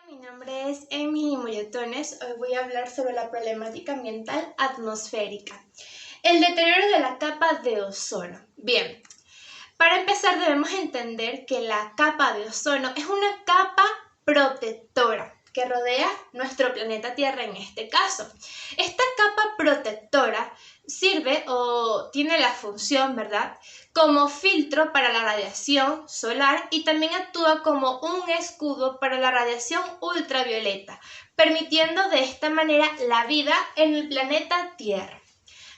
Mi nombre es Emily Moyetones. Hoy voy a hablar sobre la problemática ambiental atmosférica. El deterioro de la capa de ozono. Bien, para empezar debemos entender que la capa de ozono es una capa protectora que rodea nuestro planeta Tierra en este caso. Esta capa protectora sirve o tiene la función, ¿verdad?, como filtro para la radiación solar y también actúa como un escudo para la radiación ultravioleta, permitiendo de esta manera la vida en el planeta Tierra.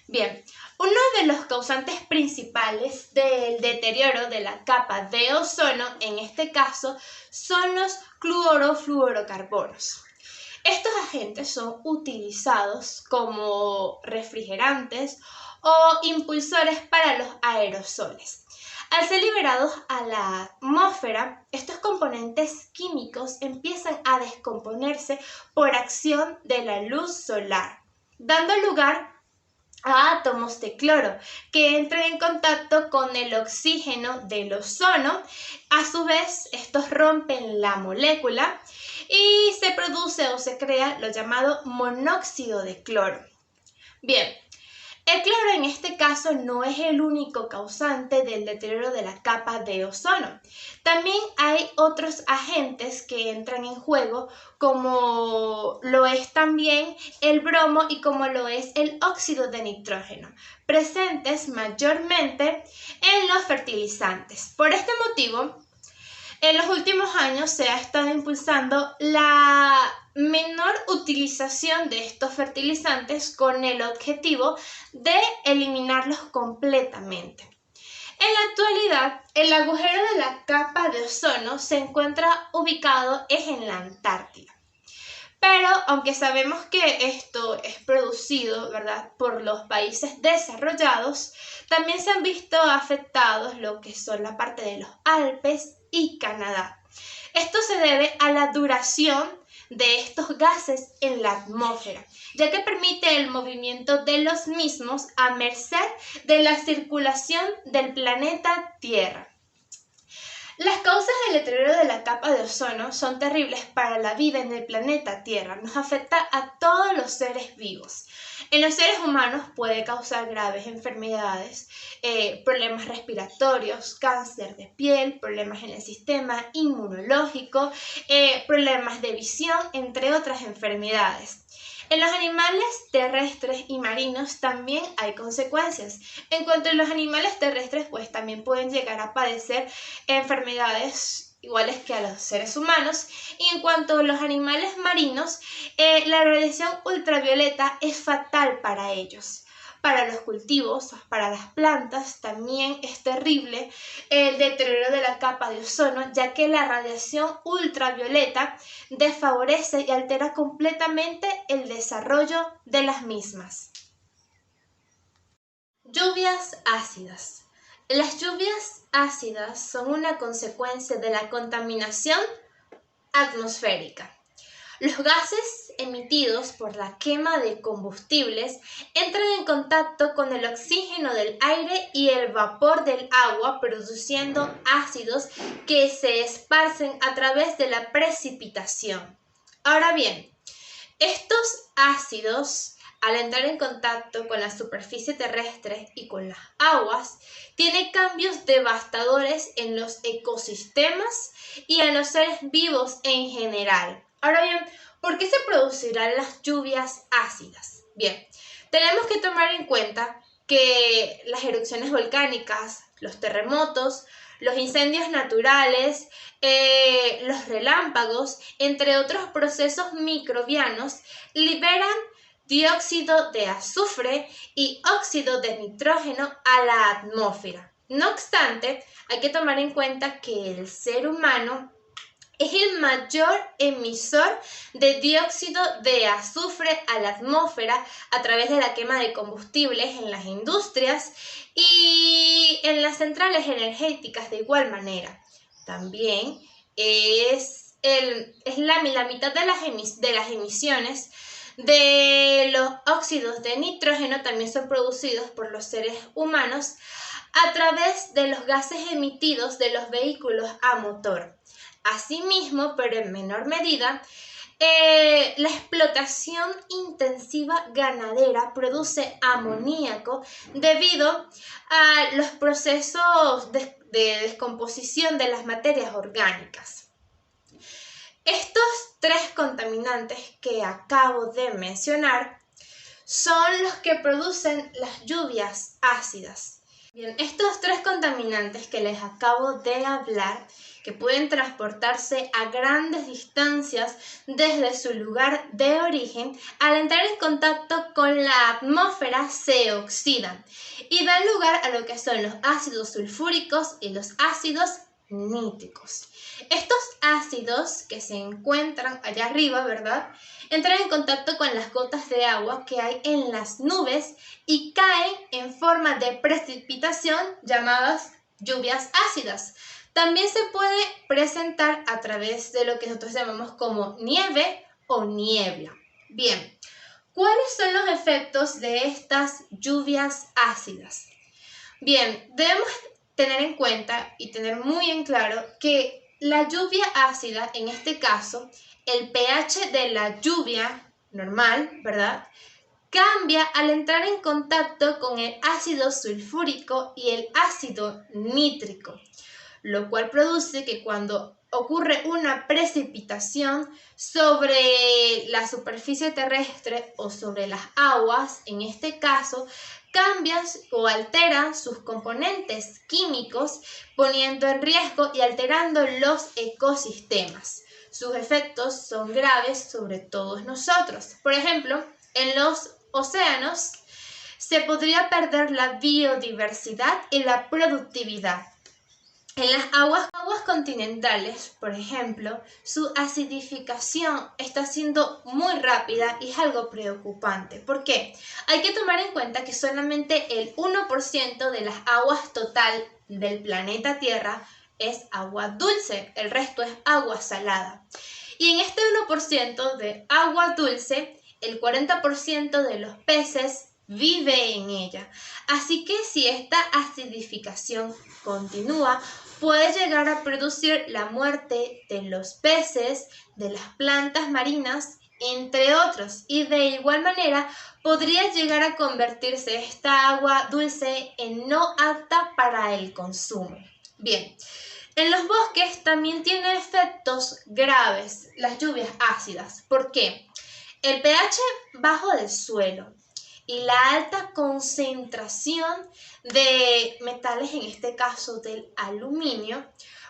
Bien, uno de los causantes principales del deterioro de la capa de ozono, en este caso, son los clorofluorocarbonos. Estos agentes son utilizados como refrigerantes o impulsores para los aerosoles. Al ser liberados a la atmósfera, estos componentes químicos empiezan a descomponerse por acción de la luz solar, dando lugar a átomos de cloro que entran en contacto con el oxígeno del ozono. A su vez, estos rompen la molécula y se produce o se crea lo llamado monóxido de cloro. Bien, el cloro en este caso no es el único causante del deterioro de la capa de ozono. También hay otros agentes que entran en juego, como lo es también el bromo y como lo es el óxido de nitrógeno, presentes mayormente en los fertilizantes. Por este motivo, en los últimos años se ha estado impulsando la menor utilización de estos fertilizantes con el objetivo de eliminarlos completamente. En la actualidad, el agujero de la capa de ozono se encuentra ubicado en la Antártida. Pero aunque sabemos que esto es producido, ¿verdad?, por los países desarrollados, también se han visto afectados lo que son la parte de los Alpes y Canadá. Esto se debe a la duración de estos gases en la atmósfera, ya que permite el movimiento de los mismos a merced de la circulación del planeta Tierra. Las causas del deterioro de la capa de ozono son terribles para la vida en el planeta Tierra. Nos afecta a todos los seres vivos. En los seres humanos puede causar graves enfermedades, problemas respiratorios, cáncer de piel, problemas en el sistema inmunológico, problemas de visión, entre otras enfermedades. En los animales terrestres y marinos también hay consecuencias. En cuanto a los animales terrestres, pues también pueden llegar a padecer enfermedades iguales que a los seres humanos. Y en cuanto a los animales marinos, la radiación ultravioleta es fatal para ellos. Para los cultivos, para las plantas, también es terrible el deterioro de la capa de ozono, ya que la radiación ultravioleta desfavorece y altera completamente el desarrollo de las mismas. Lluvias ácidas. Las lluvias ácidas son una consecuencia de la contaminación atmosférica. Los gases emitidos por la quema de combustibles entran en contacto con el oxígeno del aire y el vapor del agua, produciendo ácidos que se esparcen a través de la precipitación. Ahora bien, estos ácidos, al entrar en contacto con la superficie terrestre y con las aguas, tienen cambios devastadores en los ecosistemas y en los seres vivos en general. Ahora bien, ¿por qué se producirán las lluvias ácidas? Bien, tenemos que tomar en cuenta que las erupciones volcánicas, los terremotos, los incendios naturales, los relámpagos, entre otros procesos microbianos, liberan dióxido de azufre y óxido de nitrógeno a la atmósfera. No obstante, hay que tomar en cuenta que el ser humano es el mayor emisor de dióxido de azufre a la atmósfera a través de la quema de combustibles en las industrias y en las centrales energéticas de igual manera. También la mitad de las emisiones de los óxidos de nitrógeno también son producidos por los seres humanos a través de los gases emitidos de los vehículos a motor. Asimismo, pero en menor medida, la explotación intensiva ganadera produce amoníaco debido a los procesos de descomposición de las materias orgánicas. Estos tres contaminantes que acabo de mencionar son los que producen las lluvias ácidas. Bien, estos tres contaminantes que les acabo de hablar, que pueden transportarse a grandes distancias desde su lugar de origen, al entrar en contacto con la atmósfera se oxidan y dan lugar a lo que son los ácidos sulfúricos y los ácidos nítricos. Estos ácidos que se encuentran allá arriba, ¿verdad?, entran en contacto con las gotas de agua que hay en las nubes y caen en forma de precipitación llamadas lluvias ácidas. También se puede presentar a través de lo que nosotros llamamos como nieve o niebla. Bien, ¿cuáles son los efectos de estas lluvias ácidas? Bien, debemos tener en cuenta y tener muy en claro que la lluvia ácida, en este caso, el pH de la lluvia normal, ¿verdad?, cambia al entrar en contacto con el ácido sulfúrico y el ácido nítrico, lo cual produce que cuando ocurre una precipitación sobre la superficie terrestre o sobre las aguas, en este caso, cambian o alteran sus componentes químicos, poniendo en riesgo y alterando los ecosistemas. Sus efectos son graves sobre todos nosotros. Por ejemplo, en los océanos se podría perder la biodiversidad y la productividad. En las aguas continentales, por ejemplo, su acidificación está siendo muy rápida y es algo preocupante. ¿Por qué? Hay que tomar en cuenta que solamente el 1% de las aguas total del planeta Tierra es agua dulce, el resto es agua salada. Y en este 1% de agua dulce, el 40% de los peces vive en ella. Así que si esta acidificación continúa, puede llegar a producir la muerte de los peces, de las plantas marinas, entre otros. Y de igual manera, podría llegar a convertirse esta agua dulce en no apta para el consumo. Bien, en los bosques también tiene efectos graves las lluvias ácidas. ¿Por qué? El pH bajo del suelo y la alta concentración de metales, en este caso del aluminio,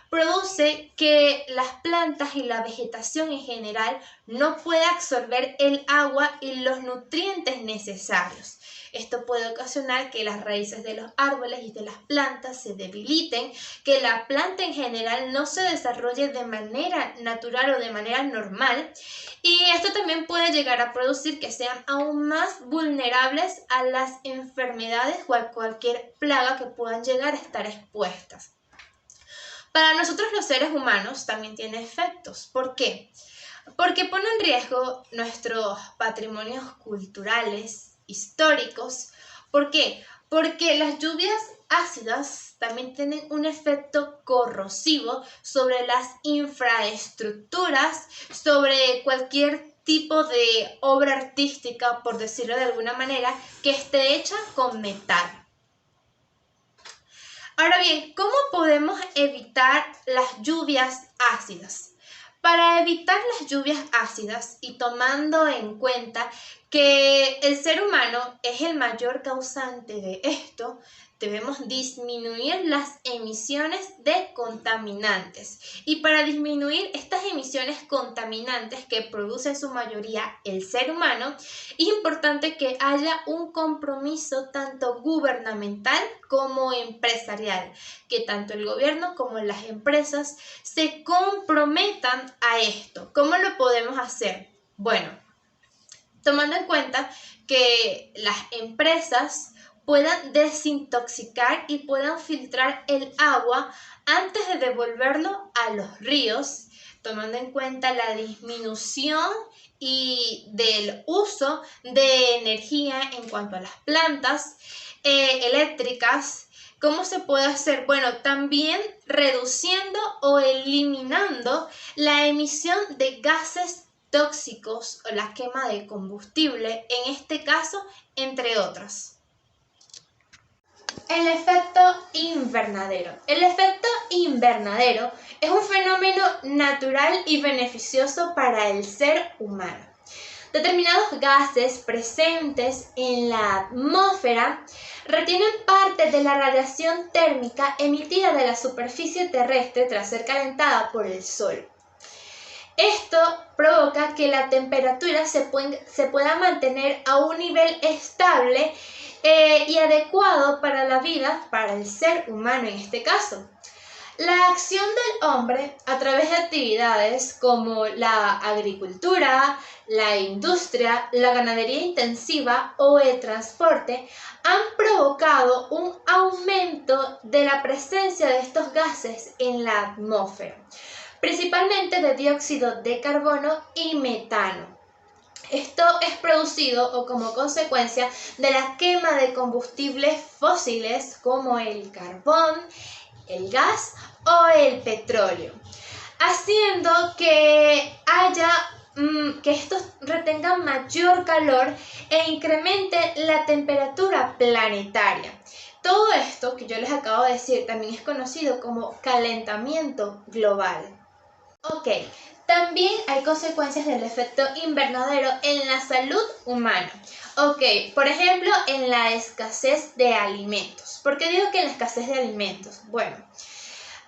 produce que las plantas y la vegetación en general no pueda absorber el agua y los nutrientes necesarios. Esto puede ocasionar que las raíces de los árboles y de las plantas se debiliten, que la planta en general no se desarrolle de manera natural o de manera normal, y esto también puede llegar a producir que sean aún más vulnerables a las enfermedades o a cualquier plaga que puedan llegar a estar expuestas. Para nosotros los seres humanos también tiene efectos. ¿Por qué? Porque pone en riesgo nuestros patrimonios culturales, históricos. ¿Por qué? Porque las lluvias ácidas también tienen un efecto corrosivo sobre las infraestructuras, sobre cualquier tipo de obra artística, por decirlo de alguna manera, que esté hecha con metal. Ahora bien, ¿cómo podemos evitar las lluvias ácidas? Para evitar las lluvias ácidas y tomando en cuenta que el ser humano es el mayor causante de esto, debemos disminuir las emisiones de contaminantes. Y para disminuir estas emisiones contaminantes que produce en su mayoría el ser humano, es importante que haya un compromiso tanto gubernamental como empresarial, que tanto el gobierno como las empresas se comprometan a esto. ¿Cómo lo podemos hacer? Bueno, tomando en cuenta que las empresas puedan desintoxicar y puedan filtrar el agua antes de devolverlo a los ríos, tomando en cuenta la disminución y del uso de energía en cuanto a las plantas eléctricas ¿Cómo se puede hacer? Bueno, también reduciendo o eliminando la emisión de gases tóxicos o la quema de combustible, en este caso, entre otros. El efecto invernadero. El efecto invernadero es un fenómeno natural y beneficioso para el ser humano. Determinados gases presentes en la atmósfera retienen parte de la radiación térmica emitida de la superficie terrestre tras ser calentada por el Sol. Esto provoca que la temperatura se pueda mantener a un nivel estable y adecuado para la vida, para el ser humano en este caso. La acción del hombre a través de actividades como la agricultura, la industria, la ganadería intensiva o el transporte han provocado un aumento de la presencia de estos gases en la atmósfera, principalmente de dióxido de carbono y metano. Esto es producido o como consecuencia de la quema de combustibles fósiles como el carbón, el gas o el petróleo, haciendo que que estos retengan mayor calor e incremente la temperatura planetaria. Todo esto que yo les acabo de decir también es conocido como calentamiento global. Ok, también hay consecuencias del efecto invernadero en la salud humana. Ok, por ejemplo, en la escasez de alimentos. ¿Por qué digo que en la escasez de alimentos? Bueno,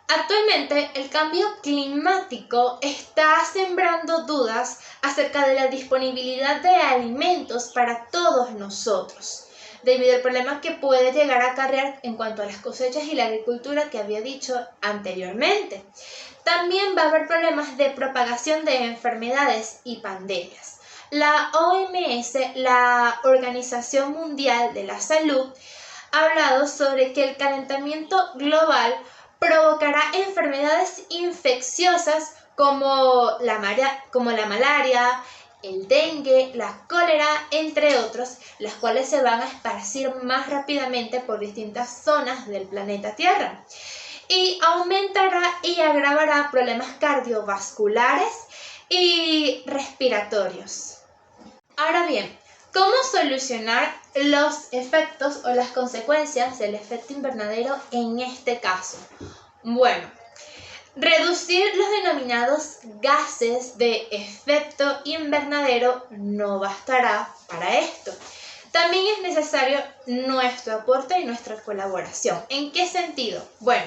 actualmente el cambio climático está sembrando dudas acerca de la disponibilidad de alimentos para todos nosotros, debido al problema que puede llegar a acarrear en cuanto a las cosechas y la agricultura que había dicho anteriormente. También va a haber problemas de propagación de enfermedades y pandemias. La OMS, la Organización Mundial de la Salud, ha hablado sobre que el calentamiento global provocará enfermedades infecciosas como la malaria, el dengue, la cólera, entre otros, las cuales se van a esparcir más rápidamente por distintas zonas del planeta Tierra. Y aumentará y agravará problemas cardiovasculares y respiratorios. Ahora bien, ¿cómo solucionar los efectos o las consecuencias del efecto invernadero en este caso? Bueno, reducir los denominados gases de efecto invernadero no bastará para esto. También es necesario nuestro aporte y nuestra colaboración. ¿En qué sentido? Bueno,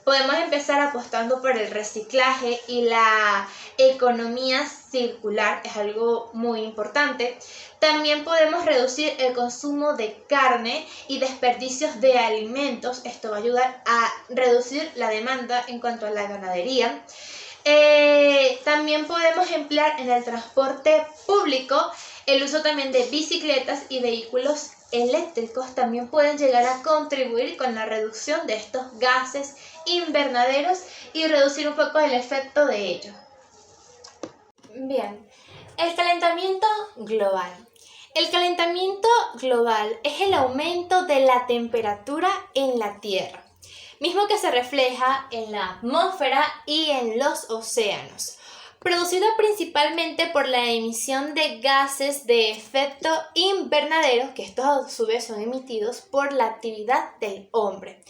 podemos empezar apostando por el reciclaje y la economía circular, es algo muy importante. También podemos reducir el consumo de carne y desperdicios de alimentos. Esto va a ayudar a reducir la demanda en cuanto a la ganadería. También podemos emplear en el transporte público el uso también de bicicletas y vehículos eléctricos. También pueden llegar a contribuir con la reducción de estos gases invernaderos y reducir un poco el efecto de ellos. Bien, el calentamiento global. El calentamiento global es el aumento de la temperatura en la Tierra, mismo que se refleja en la atmósfera y en los océanos, producido principalmente por la emisión de gases de efecto invernadero, que estos a su vez son emitidos por la actividad del hombre.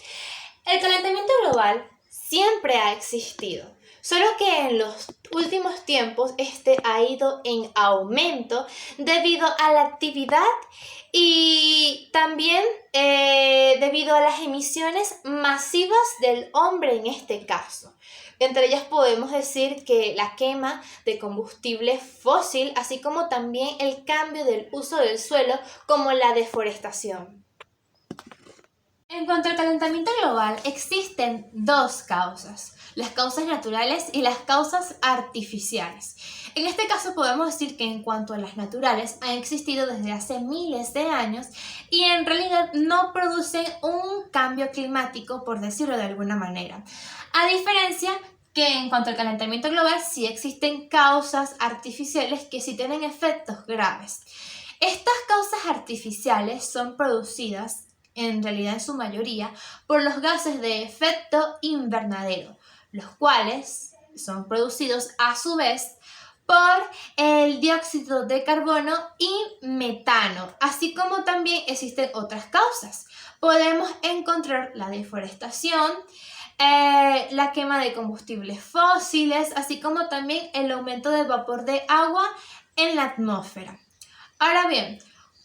El calentamiento global siempre ha existido, solo que en los últimos tiempos este ha ido en aumento debido a la actividad y también debido a las emisiones masivas del hombre en este caso. Entre ellas podemos decir que la quema de combustible fósil, así como también el cambio del uso del suelo, como la deforestación. En cuanto al calentamiento global, existen dos causas: las causas naturales y las causas artificiales. En este caso podemos decir que en cuanto a las naturales han existido desde hace miles de años y en realidad no producen un cambio climático, por decirlo de alguna manera. A diferencia que en cuanto al calentamiento global sí existen causas artificiales que sí tienen efectos graves. Estas causas artificiales son producidas en realidad en su mayoría, por los gases de efecto invernadero, los cuales son producidos a su vez por el dióxido de carbono y metano, así como también existen otras causas. Podemos encontrar la deforestación, la quema de combustibles fósiles, así como también el aumento del vapor de agua en la atmósfera. Ahora bien,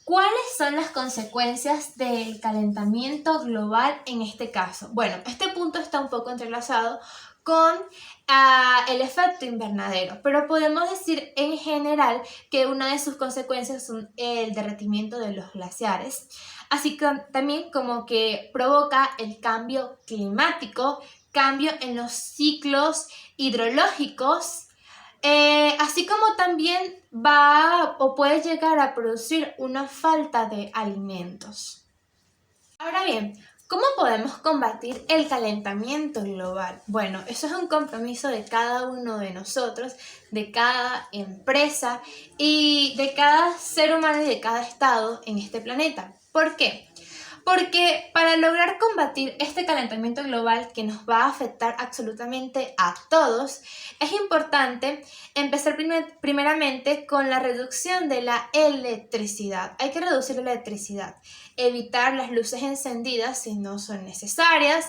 ¿cuáles son las consecuencias del calentamiento global en este caso? Bueno, este punto está un poco entrelazado con el efecto invernadero, pero podemos decir en general que una de sus consecuencias son el derretimiento de los glaciares, así que también como que provoca el cambio climático, cambio en los ciclos hidrológicos, así como también va o puede llegar a producir una falta de alimentos. Ahora bien, ¿cómo podemos combatir el calentamiento global? Bueno, eso es un compromiso de cada uno de nosotros, de cada empresa y de cada ser humano y de cada estado en este planeta. ¿Por qué? Porque para lograr combatir este calentamiento global que nos va a afectar absolutamente a todos, es importante empezar primeramente con la reducción de la electricidad. Hay que reducir la electricidad, evitar las luces encendidas si no son necesarias,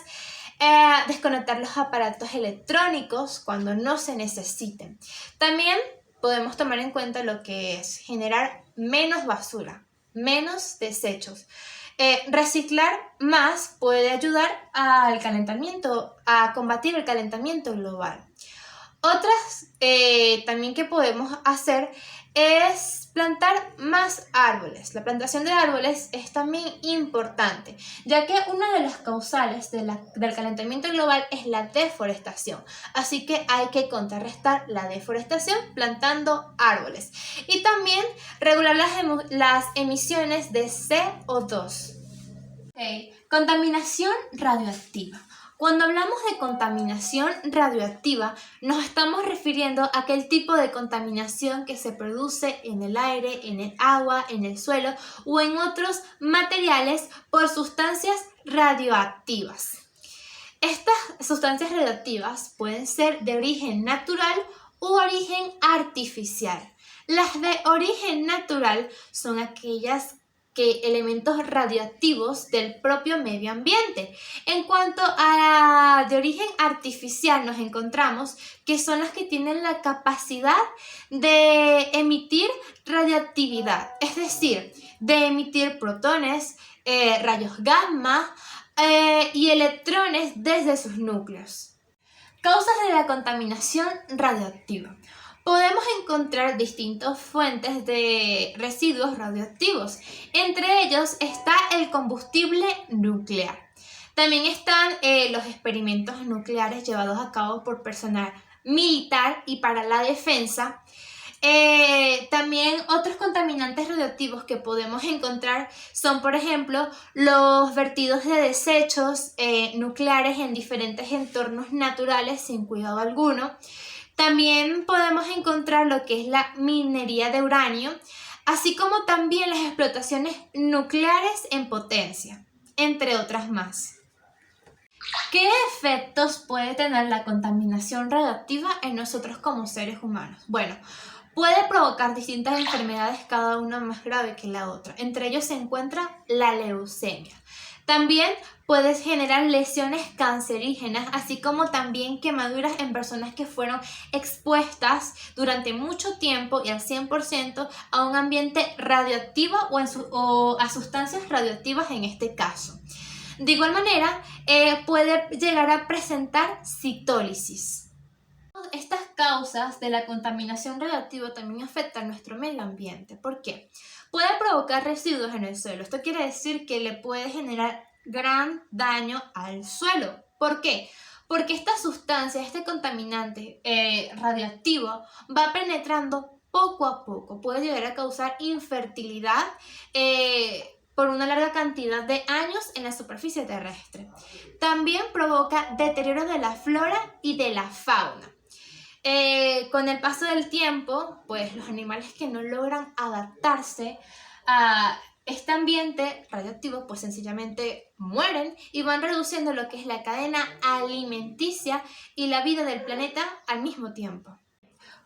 desconectar los aparatos electrónicos cuando no se necesiten. También podemos tomar en cuenta lo que es generar menos basura, menos desechos. Reciclar más puede ayudar al calentamiento, a combatir el calentamiento global. Otras también que podemos hacer es plantar más árboles. La plantación de árboles es también importante, ya que una de las causales del calentamiento global es la deforestación. Así que hay que contrarrestar la deforestación plantando árboles. Y también regular las emisiones de CO2. Okay. Contaminación radioactiva. Cuando hablamos de contaminación radioactiva, nos estamos refiriendo a aquel tipo de contaminación que se produce en el aire, en el agua, en el suelo o en otros materiales por sustancias radioactivas. Estas sustancias radioactivas pueden ser de origen natural u origen artificial. Las de origen natural son aquellas elementos radioactivos del propio medio ambiente. En cuanto a de origen artificial, nos encontramos que son las que tienen la capacidad de emitir radioactividad, es decir, de emitir protones, rayos gamma y electrones desde sus núcleos. Causas de la contaminación radioactiva. Podemos encontrar distintas fuentes de residuos radioactivos. Entre ellos está el combustible nuclear. También están los experimentos nucleares llevados a cabo por personal militar y para la defensa. También otros contaminantes radioactivos que podemos encontrar son, por ejemplo, los vertidos de desechos nucleares en diferentes entornos naturales sin cuidado alguno. También podemos encontrar lo que es la minería de uranio, así como también las explotaciones nucleares en potencia, entre otras más. ¿Qué efectos puede tener la contaminación radioactiva en nosotros como seres humanos? Bueno, puede provocar distintas enfermedades, cada una más grave que la otra. Entre ellos se encuentra la leucemia. También puede generar lesiones cancerígenas, así como también quemaduras en personas que fueron expuestas durante mucho tiempo y al 100% a un ambiente radioactivo o a sustancias radioactivas en este caso. De igual manera, puede llegar a presentar citólisis. Estas causas de la contaminación radioactiva también afectan nuestro medio ambiente. ¿Por qué? Puede provocar residuos en el suelo. Esto quiere decir que le puede generar gran daño al suelo. ¿Por qué? Porque esta sustancia, este contaminante radioactivo va penetrando poco a poco. Puede llegar a causar infertilidad por una larga cantidad de años en la superficie terrestre. También provoca deterioro de la flora y de la fauna. Con el paso del tiempo, pues los animales que no logran adaptarse a este ambiente radioactivo pues sencillamente mueren y van reduciendo lo que es la cadena alimenticia y la vida del planeta al mismo tiempo.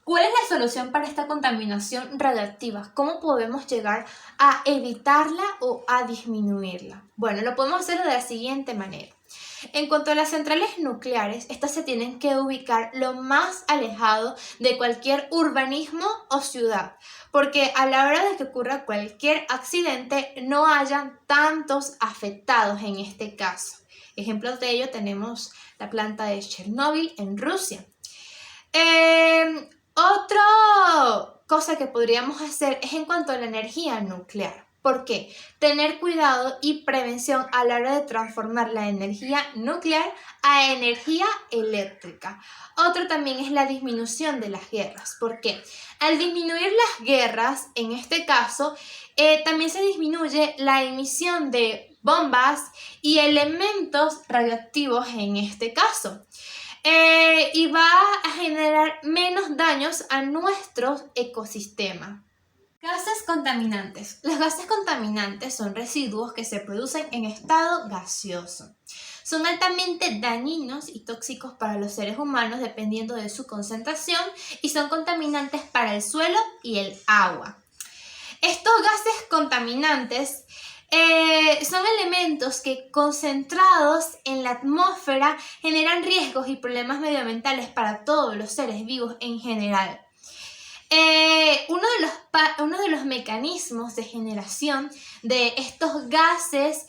¿Cuál es la solución para esta contaminación radioactiva? ¿Cómo podemos llegar a evitarla o a disminuirla? Bueno, lo podemos hacer de la siguiente manera. En cuanto a las centrales nucleares, estas se tienen que ubicar lo más alejado de cualquier urbanismo o ciudad, porque a la hora de que ocurra cualquier accidente no hayan tantos afectados en este caso. Ejemplos de ello tenemos la planta de Chernóbil en Rusia. Otra cosa que podríamos hacer es en cuanto a la energía nuclear. ¿Por qué? Tener cuidado y prevención a la hora de transformar la energía nuclear a energía eléctrica. Otro también es la disminución de las guerras. ¿Por qué? Al disminuir las guerras, en este caso, también se disminuye la emisión de bombas y elementos radioactivos en este caso. Y va a generar menos daños a nuestro ecosistema. Gases contaminantes. Los gases contaminantes son residuos que se producen en estado gaseoso. Son altamente dañinos y tóxicos para los seres humanos dependiendo de su concentración y son contaminantes para el suelo y el agua. Estos gases contaminantes son elementos que concentrados en la atmósfera generan riesgos y problemas medioambientales para todos los seres vivos en general. Uno de los mecanismos de generación de estos gases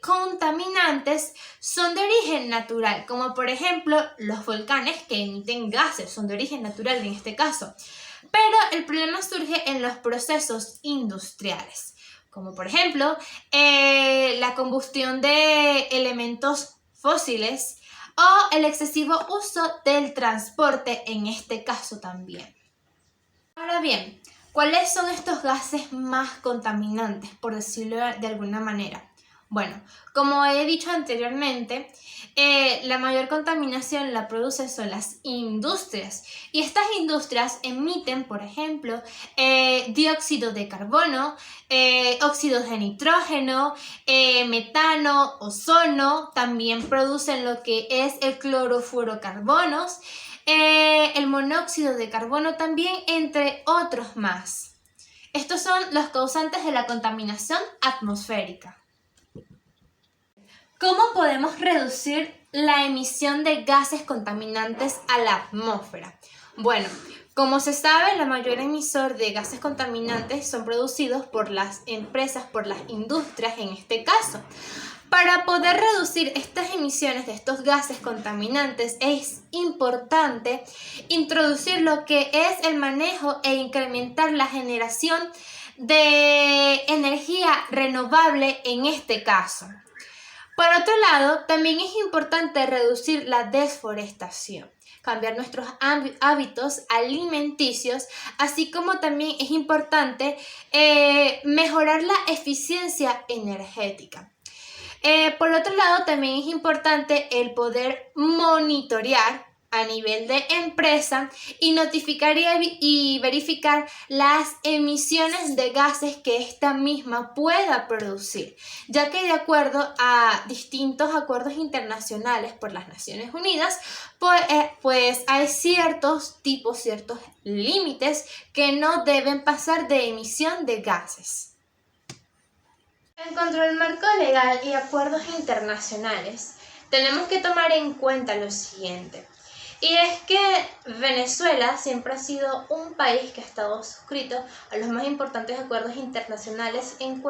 contaminantes son de origen natural, como por ejemplo los volcanes que emiten gases, son de origen natural en este caso. Pero el problema surge en los procesos industriales, como por ejemplo la combustión de elementos fósiles o el excesivo uso del transporte en este caso también. Ahora bien, ¿cuáles son estos gases más contaminantes, por decirlo de alguna manera? Bueno, como he dicho anteriormente, la mayor contaminación la producen son las industrias y estas industrias emiten, por ejemplo, dióxido de carbono, óxidos de nitrógeno, metano, ozono, también producen lo que es el clorofluorocarbonos, el monóxido de carbono también, entre otros más. Estos son los causantes de la contaminación atmosférica. ¿Cómo podemos reducir la emisión de gases contaminantes a la atmósfera? Bueno, como se sabe, la mayor emisor de gases contaminantes son producidos por las empresas, por las industrias en este caso. Para poder reducir estas emisiones de estos gases contaminantes es importante introducir lo que es el manejo e incrementar la generación de energía renovable en este caso. Por otro lado, también es importante reducir la deforestación, cambiar nuestros hábitos alimenticios, así como también es importante mejorar la eficiencia energética. Por otro lado, también es importante el poder monitorear a nivel de empresa y notificar y verificar las emisiones de gases que esta misma pueda producir, ya que de acuerdo a distintos acuerdos internacionales por las Naciones Unidas, pues hay ciertos tipos, ciertos límites que no deben pasar de emisión de gases. En cuanto al marco legal y acuerdos internacionales, tenemos que tomar en cuenta lo siguiente. Y es que Venezuela siempre ha sido un país que ha estado suscrito a los más importantes acuerdos internacionales en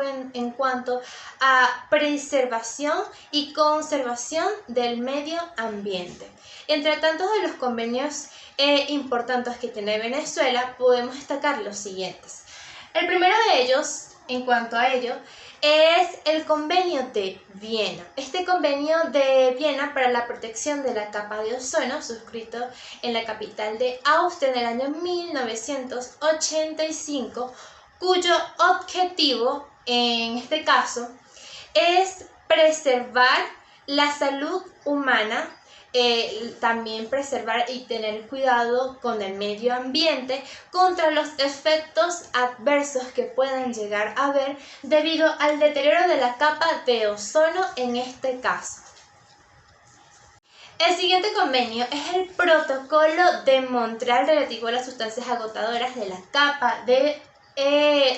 cuanto a preservación y conservación del medio ambiente. Entre tantos de los convenios importantes que tiene Venezuela, podemos destacar los siguientes. El primero de ellos, en cuanto a ello, es el Convenio de Viena. Este Convenio de Viena para la protección de la capa de ozono, suscrito en la capital de Austria en el año 1985, cuyo objetivo, en este caso, es preservar la salud humana, también preservar y tener cuidado con el medio ambiente contra los efectos adversos que puedan llegar a haber debido al deterioro de la capa de ozono en este caso. El siguiente convenio es el Protocolo de Montreal relativo a las sustancias agotadoras de la capa de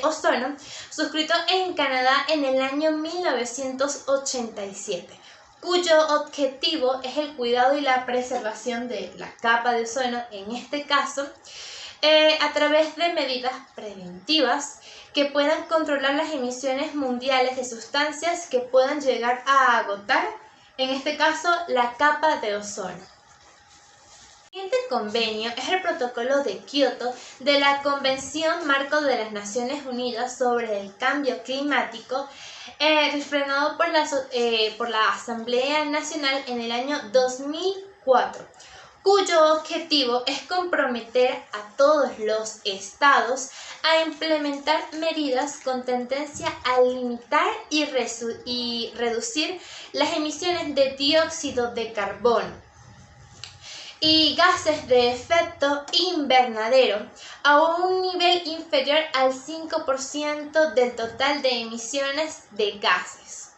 ozono, suscrito en Canadá en el año 1987, cuyo objetivo es el cuidado y la preservación de la capa de ozono, en este caso, a través de medidas preventivas que puedan controlar las emisiones mundiales de sustancias que puedan llegar a agotar, en este caso, la capa de ozono. El siguiente convenio es el Protocolo de Kioto de la Convención Marco de las Naciones Unidas sobre el Cambio Climático, refrendado por la Asamblea Nacional en el año 2004, cuyo objetivo es comprometer a todos los estados a implementar medidas con tendencia a limitar y reducir las emisiones de dióxido de carbono y gases de efecto invernadero a un nivel inferior al 5% del total de emisiones de gases.